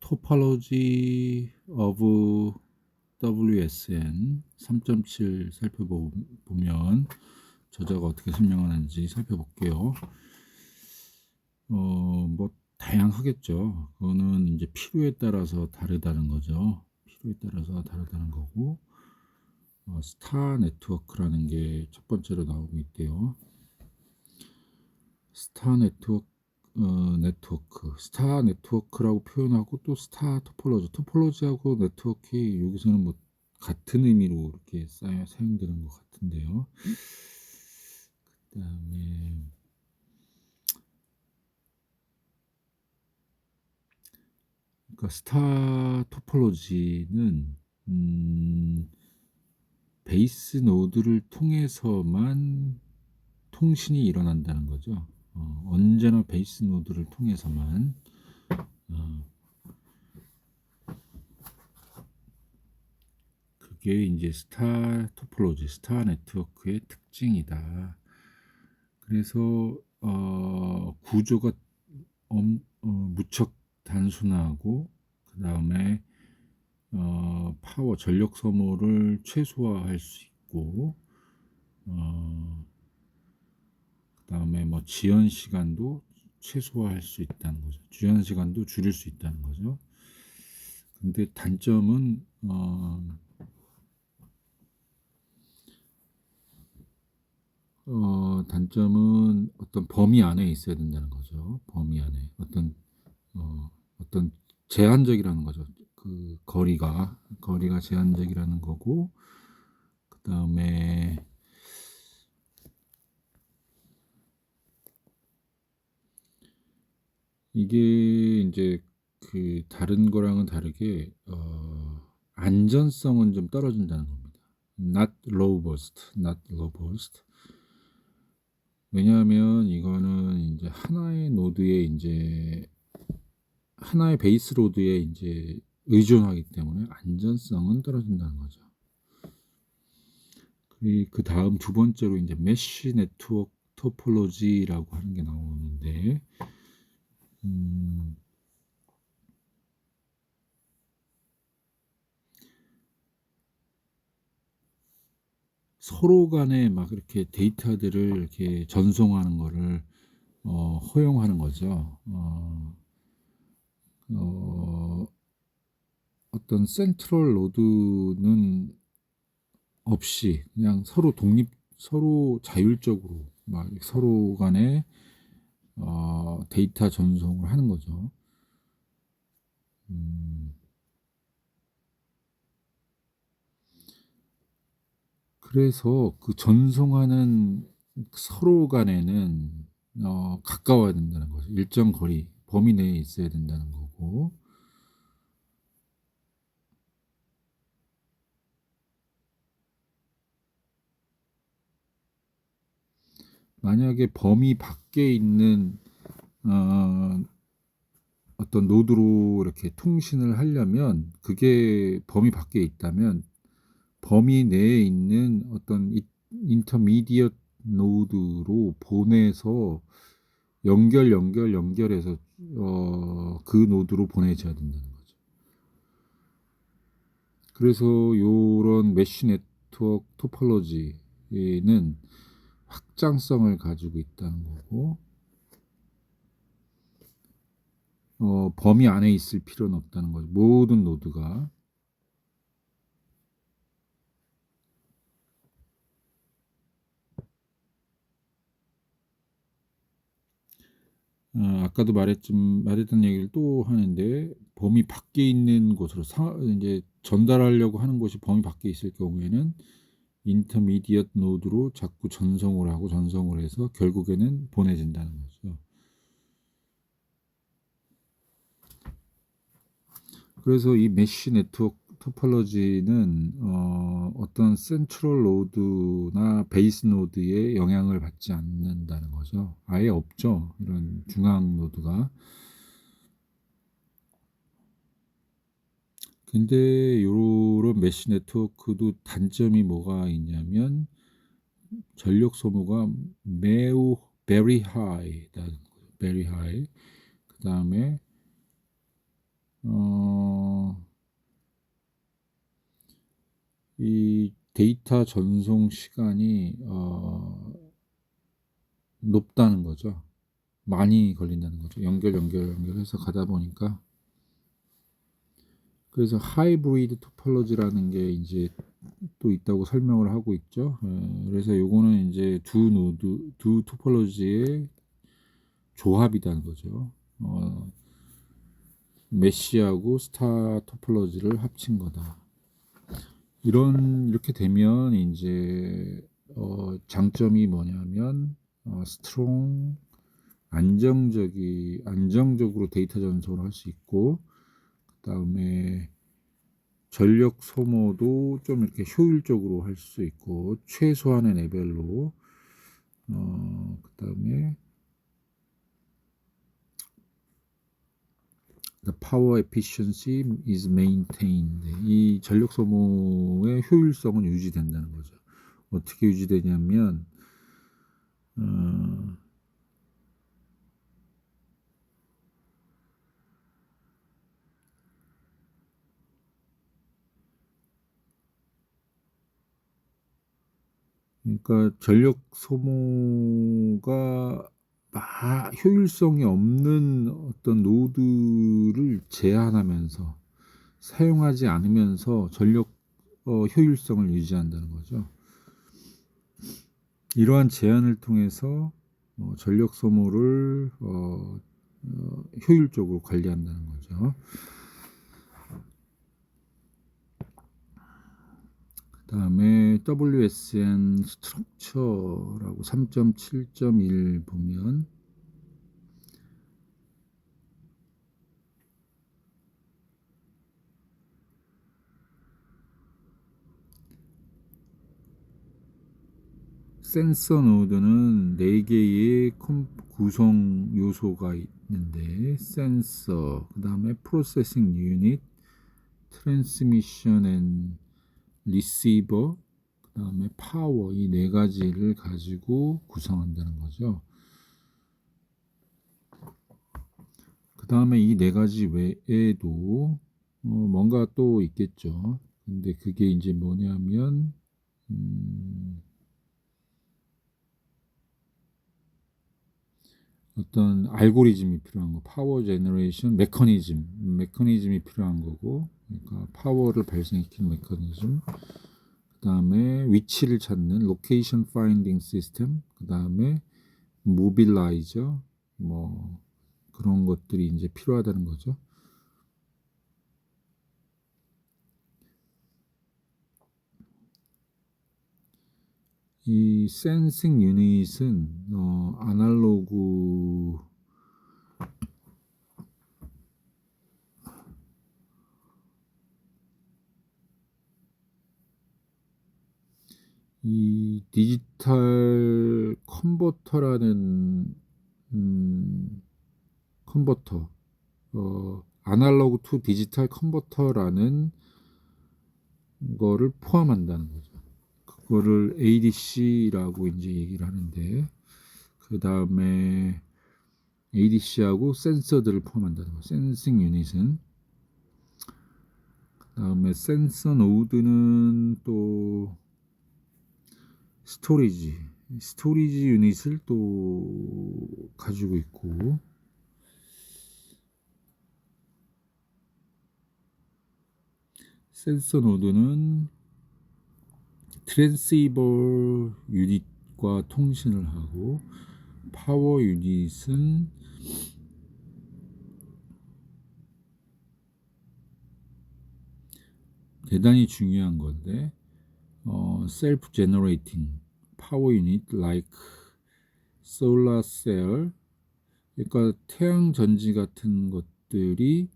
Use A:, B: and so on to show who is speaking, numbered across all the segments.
A: Topology of WSN 3.7 살펴보면 저자가 어떻게 설명하는지 살펴볼게요. 뭐 다양하겠죠. 그거는 이제 필요에 따라서 다르다는 거죠. 필요에 따라서 다르다는 거고, 스타 네트워크라는 게 첫 번째로 나오고 있대요. 스타 네트워크, 스타 네트워크라고 표현하고 또 스타 토폴로지하고 네트워크 여기서는 뭐 같은 의미로 이렇게 사용되는 것 같은데요. 그다음에 그러니까 스타 토폴로지는 베이스 노드를 통해서만 통신이 일어난다는 거죠. 언제나 베이스 노드를 통해서만. 그게 이제 스타 토폴로지, 스타 네트워크의 특징이다. 그래서 구조가 무척 단순하고, 그 다음에 파워 전력 소모를 최소화할 수 있고, 그 다음에 뭐 지연 시간도 최소화할 수 있다는 거죠. 지연 시간도 줄일 수 있다는 거죠. 근데 단점은 단점은 어떤 범위 안에 있어야 된다는 거죠. 범위 안에 어떤 제한적이라는 거죠. 그 거리가 제한적이라는 거고, 그 다음에 이게 이제 그 다른 거랑은 다르게 안전성은 좀 떨어진다는 겁니다. Not robust. 왜냐하면 이거는 이제 하나의 베이스 로드에 이제 의존하기 때문에 안전성은 떨어진다는 거죠. 그 다음 두 번째로 이제 메쉬 네트워크 토폴로지라고 하는 게 나오는데, 서로 간에 막 이렇게 데이터들을 이렇게 전송하는 거를 허용하는 거죠. 어떤 센트럴 노드는 없이 그냥 서로 자율적으로 막 서로 간에 데이터 전송을 하는 거죠. 그래서 그 전송하는 서로 간에는 가까워야 된다는 거죠. 일정 거리, 범위 내에 있어야 된다는 거고, 만약에 범위 밖에 있는 어떤 노드로 이렇게 통신을 하려면, 그게 범위 밖에 있다면 범위 내에 있는 어떤 인터미디엇 노드로 보내서 연결해서 그 노드로 보내줘야 된다는 거죠. 그래서 요런 메쉬 네트워크 토폴로지는 확장성을 가지고 있다는 거고, 범위 안에 있을 필요는 없다는 거죠. 모든 노드가. 아까도 말했던 얘기를 또 하는데, 범위 밖에 있는 곳으로 이제 전달하려고 하는 곳이 범위 밖에 있을 경우에는 인터미디엇 노드로 자꾸 전송을 해서 결국에는 보내진다는 거죠. 그래서 이 메쉬 네트워크 토폴로지는 어떤 센트럴 노드나 베이스 노드에 영향을 받지 않는다는 거죠. 아예 없죠. 이런 중앙 노드가. 근데 요런 메쉬 네트워크도 단점이 뭐가 있냐면 전력 소모가 매우 very high. 그 다음에 데이터 전송 시간이 높다는 거죠. 많이 걸린다는 거죠. 연결해서 가다 보니까. 그래서 하이브리드 토폴로지라는 게 이제 또 있다고 설명을 하고 있죠. 그래서 요거는 이제 두 토폴로지의 조합이라는 거죠. 메시하고 스타 토폴로지를 합친 거다. 이렇게 되면 이제 장점이 뭐냐면 스트롱 안정적으로 데이터 전송을 할 수 있고, 그다음에 전력 소모도 좀 이렇게 효율적으로 할 수 있고, 최소한의 레벨로, 그다음에 the power efficiency is maintained. 이 전력 소모의 효율성은 유지된다는 거죠. 어떻게 유지되냐면 그러니까 전력 소모가 효율성이 없는 어떤 노드를 제한하면서 사용하지 않으면서 전력 효율성을 유지한다는 거죠. 이러한 제한을 통해서 전력 소모를 효율적으로 관리한다는 거죠. 그 다음에 WSN 스트럭처라고 3.7.1 보면 센서 노드는 4개의 구성 요소가 있는데, 센서, 그 다음에 프로세싱 유닛, 트랜스미션 앤 리시버, 그 다음에 파워, 이 4가지를 가지고 구성한다는 거죠. 그 다음에 이 4가지 외에도 뭔가 또 있겠죠. 근데 그게 이제 뭐냐면 어떤 알고리즘이 필요한 거, 파워 제너레이션 메커니즘이 필요한 거고, 그러니까 파워를 발생시키는 메커니즘, 그 다음에 위치를 찾는 로케이션 파인딩 시스템, 그 다음에 모빌라이저, 뭐 그런 것들이 이제 필요하다는 거죠. 이 센싱 유닛은 아날로그 이 디지털 컨버터라는 컨버터, 아날로그 투 디지털 컨버터라는 거를 포함한다는 거죠. 그거를 ADC라고 이제 얘기를 하는데, 그 다음에 ADC하고 센서들을 포함한다는 거죠. 센싱 유닛은. 그 다음에 센서 노드는 또 스토리지 유닛을 또 가지고 있고, 센서 노드는 트랜시버 유닛과 통신을 하고, 파워 유닛은 대단히 중요한 건데, self generating power unit like solar cell, 그러니까 태양 전지 같은 것들이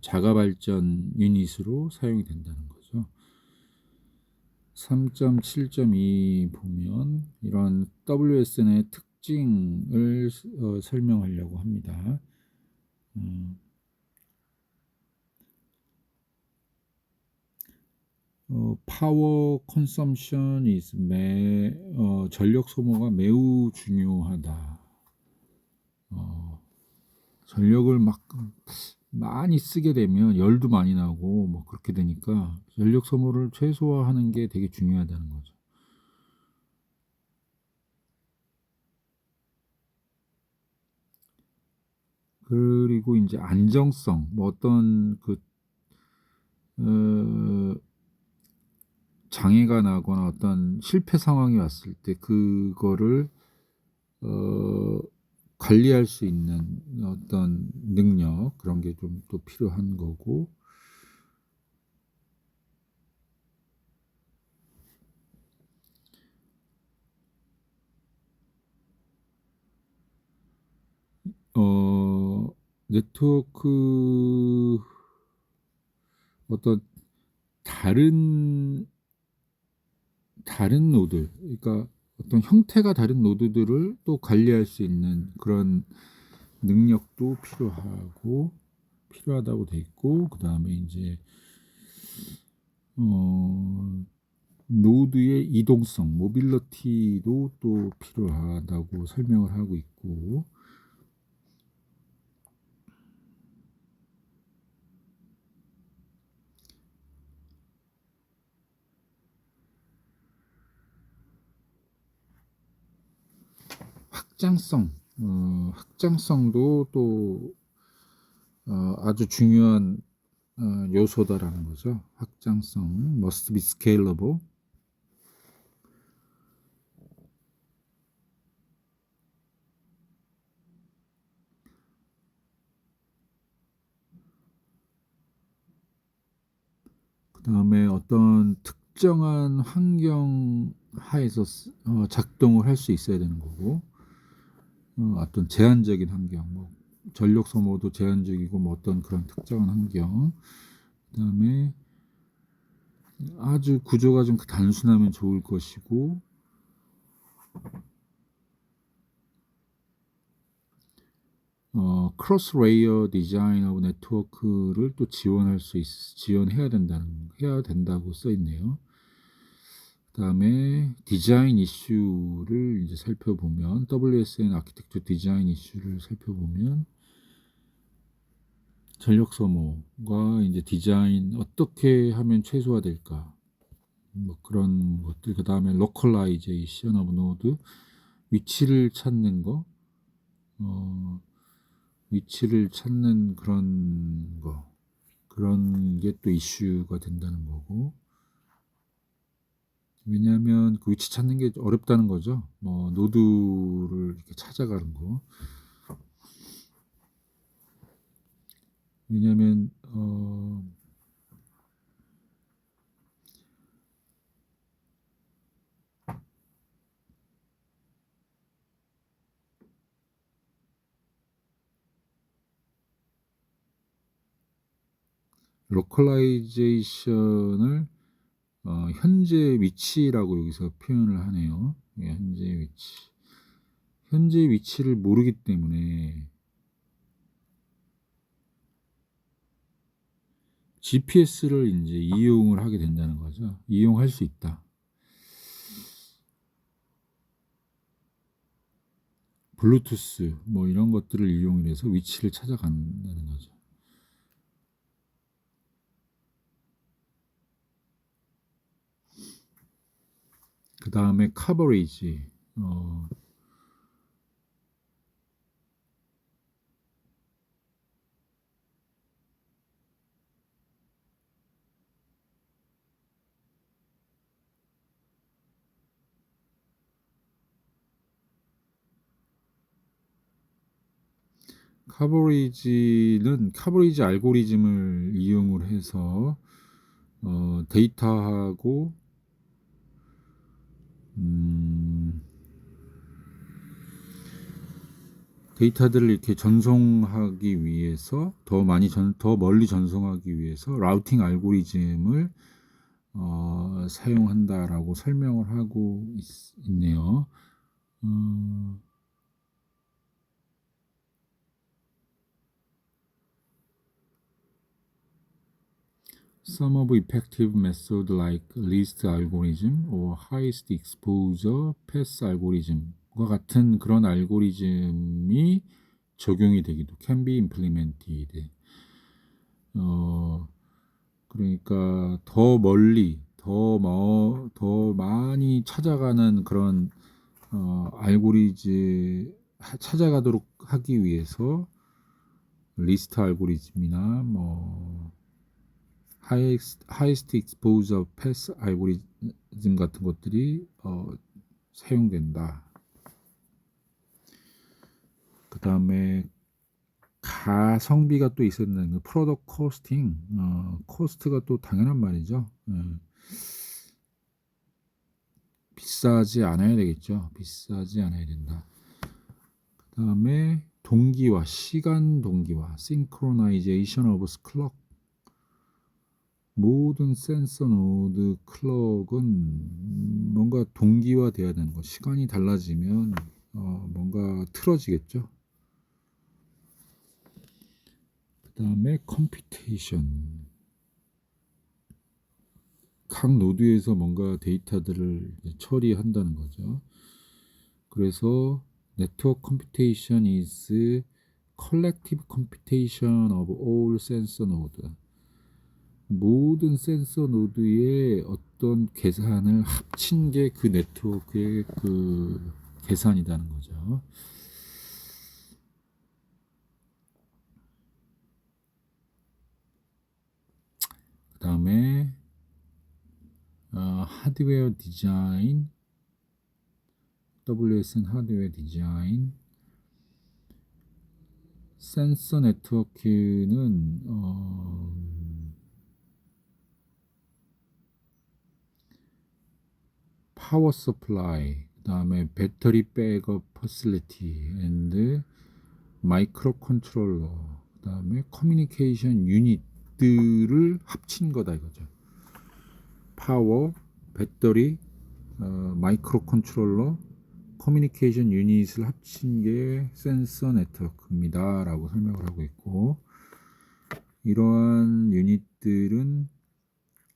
A: 자가 발전 유닛으로 사용이 된다는 거죠. 3.7.2 보면 이런 WSN의 특징을 설명하려고 합니다. 파워 컨섬션 is 전력 소모가 매우 중요하다. 전력을 막 많이 쓰게 되면 열도 많이 나고 뭐 그렇게 되니까 전력 소모를 최소화하는 게 되게 중요하다는 거죠. 그리고 인제 안정성 뭐 어떤 그 어 장애가 나거나 어떤 실패 상황이 왔을 때 그거를 어 관리할 수 있는 어떤 능력 그런 게 좀 또 필요한 거고 어 네트워크 어떤 다른 노드 그러니까 어떤 형태가 다른 노드들을 또 관리할 수 있는 그런 능력도 필요하다고 돼 있고 그다음에 인제 어 노드의 이동성 모빌리티도 또 필요하다고 설명을 하고 있고 확장성 확장성도 또 아주 중요한 요소다라는 거죠. 확장성 must be scalable. 그다음에 어떤 특정한 환경 하에서 작동을 할 수 있어야 되는 거고 어떤 제한적인 환경 뭐 전력 소모도 제한적이고 뭐 어떤 그런 특정한 환경 그다음에 아주 구조가 좀 단순하면 좋을 것이고 크로스 레이어 디자인 오브 네트워크를 또 해야 된다고 써 있네요. 그다음에 디자인 이슈를 이제 살펴보면 WSN 아키텍처 디자인 이슈를 살펴보면 전력 소모가 이제 디자인 어떻게 하면 최소화될까 뭐 그런 것들 그다음에 로컬라이제이션 오브 노드 위치를 찾는 거 어 위치를 찾는 그런 게 또 이슈가 된다는 거고 왜냐하면 그 위치 찾는 게 어렵다는 거죠. 뭐 노드를 이렇게 찾아가는 거. 왜냐하면 로컬라이제이션을 현재 위치라고 여기서 표현을 하네요. 예 현재 위치. 현재 위치를 모르기 때문에 GPS를 인제 이용을 하게 된다는 거죠. 이용할 수 있다. 블루투스 뭐 이런 것들을 이용을 해서 위치를 찾아간다는 거죠. 그다음에 커버리지 어 커버리지 알고리즘을 이용을 해서 데이터하고 음 데이터들을 이렇게 전송하기 위해서 더 멀리 전송하기 위해서 라우팅 알고리즘을 사용한다라고 설명을 하고 있네요. 어 Some of effective method like least algorithm or highest exposure path algorithm과 같은 그런 알고리즘이 적용이 되기도 can be implemented. 그러니까 더 멀리 더 많이 찾아가는 그런 알고리즘 찾아가도록 하기 위해서 리스트 알고리즘이나 뭐 highest exposure path 알고리즘 같은 것들이 사용된다. 그 다음에 가성비가 또 있었는 프로덕트 코스팅, 코스트가 또 당연한 말이죠. 비싸지 않아야 되겠죠. 비싸지 않아야 된다. 그 다음에 동기화, 시간 동기화, synchronization of clock. 모든 센서 노드 클럭은 뭔가 동기화돼야 되는 거. 시간이 달라지면 뭔가 틀어지겠죠. 그 다음에 컴퓨테이션. 각 노드에서 뭔가 데이터들을 처리한다는 거죠. 그래서 Network computation is collective computation of all sensor node. 모든 센서 노드의 어떤 계산을 합친 게 그 네트워크의 그 계산이라는 거죠. 그 다음에 하드웨어 디자인, WSN 하드웨어 디자인, 센서 네트워크는 파워 서플라이, 그 다음에 배터리 백업 퍼실리티 앤드 마이크로 컨트롤러, 그 다음에 커뮤니케이션 유닛들을 합친 거다 이거죠. 파워, 배터리, 마이크로 컨트롤러, 커뮤니케이션 유닛을 합친 게 센서 네트워크입니다 라고 설명을 하고 있고, 이러한 유닛들은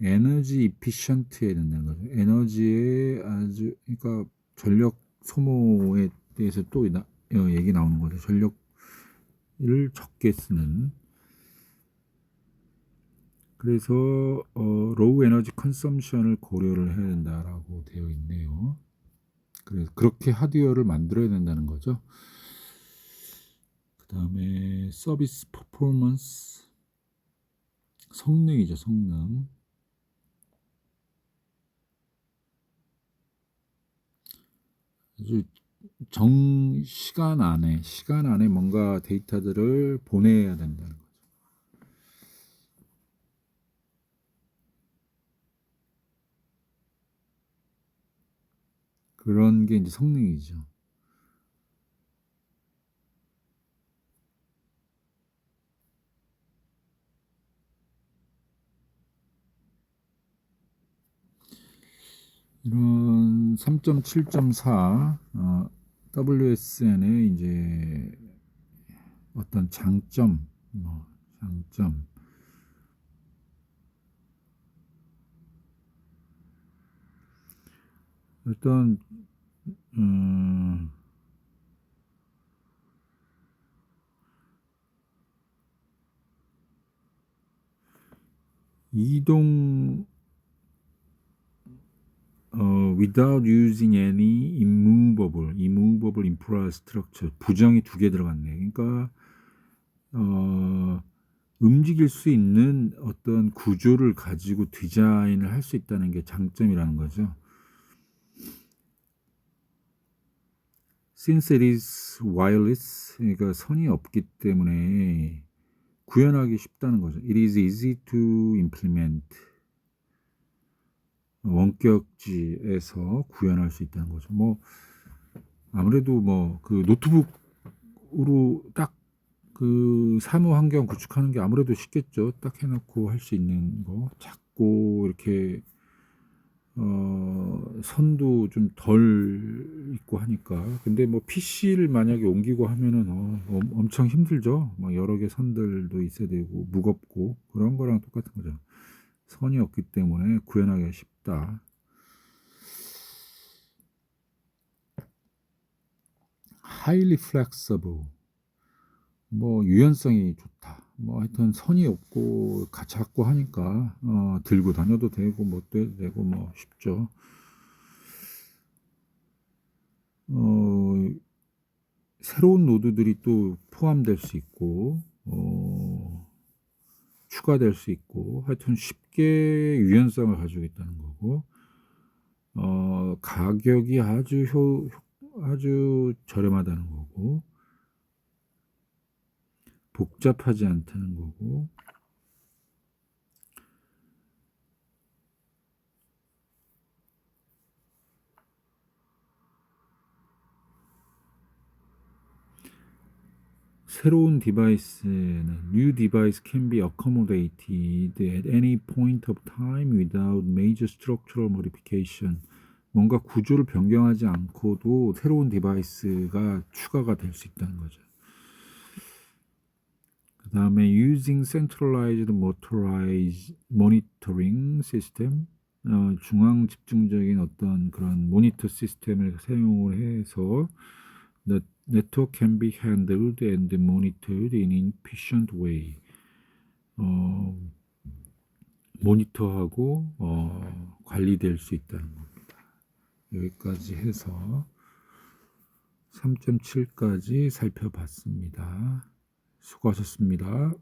A: 에너지 이피션트에 된다는 거죠. 에너지에 아주, 그러니까 전력 소모에 대해서 또 얘기 나오는 거죠. 전력을 적게 쓰는. 그래서 로우 에너지 컨섬션을 고려를 해야 된다라고 되어 있네요. 그래서 그렇게 하드웨어를 만들어야 된다는 거죠. 그 다음에 서비스 퍼포먼스, 성능이죠. 성능. 아주 시간 안에 뭔가 데이터들을 보내야 된다는 거죠. 그런 게 이제 성능이죠. 이런 3.7.4 WSN의 이제 어떤 장점, 장점. 일단 이동 without using any immovable infrastructure, 부정이 두 개 들어갔네. 그러니까 움직일 수 있는 어떤 구조를 가지고 디자인을 할 수 있다는 게 장점이라는 거죠. Since it is wireless, 그러니까 선이 없기 때문에 구현하기 쉽다는 거죠. It is easy to implement. 원격지에서 구현할 수 있다는 거죠. 뭐 아무래도 뭐 그 노트북으로 딱 그 사무 환경 구축하는 게 아무래도 쉽겠죠. 딱 해놓고 할 수 있는 거, 작고 이렇게 선도 좀 덜 있고 하니까. 근데 뭐 PC를 만약에 옮기고 하면은 엄청 힘들죠. 뭐 여러 개 선들도 있어야 되고 무겁고 그런 거랑 똑같은 거죠. 선이 없기 때문에 구현하기가 쉽다. highly flexible, 뭐 유연성이 좋다. 뭐 하여튼 선이 없고 작고 하니까 들고 다녀도 되고 못 돼도 되고 뭐 쉽죠. 새로운 노드들이 또 포함될 수 있고 추가될 수 있고 하여튼 쉽게 유연성을 가지고 있다는 거고 가격이 아주 저렴하다는 거고 복잡하지 않다는 거고 새로운 디바이스는 New device can be accommodated at any point of time without major structural modification. 뭔가 구조를 변경하지 않고도 새로운 디바이스가 추가가 될 수 있다는 거죠. 그 다음에 using centralized monitoring system, 중앙 집중적인 어떤 그런 모니터 시스템을 사용을 해서 the network can be handled and monitored in efficient way. 모니터하고 관리될 수 있다는 겁니다. 여기까지 해서 3.7까지 살펴봤습니다. 수고하셨습니다.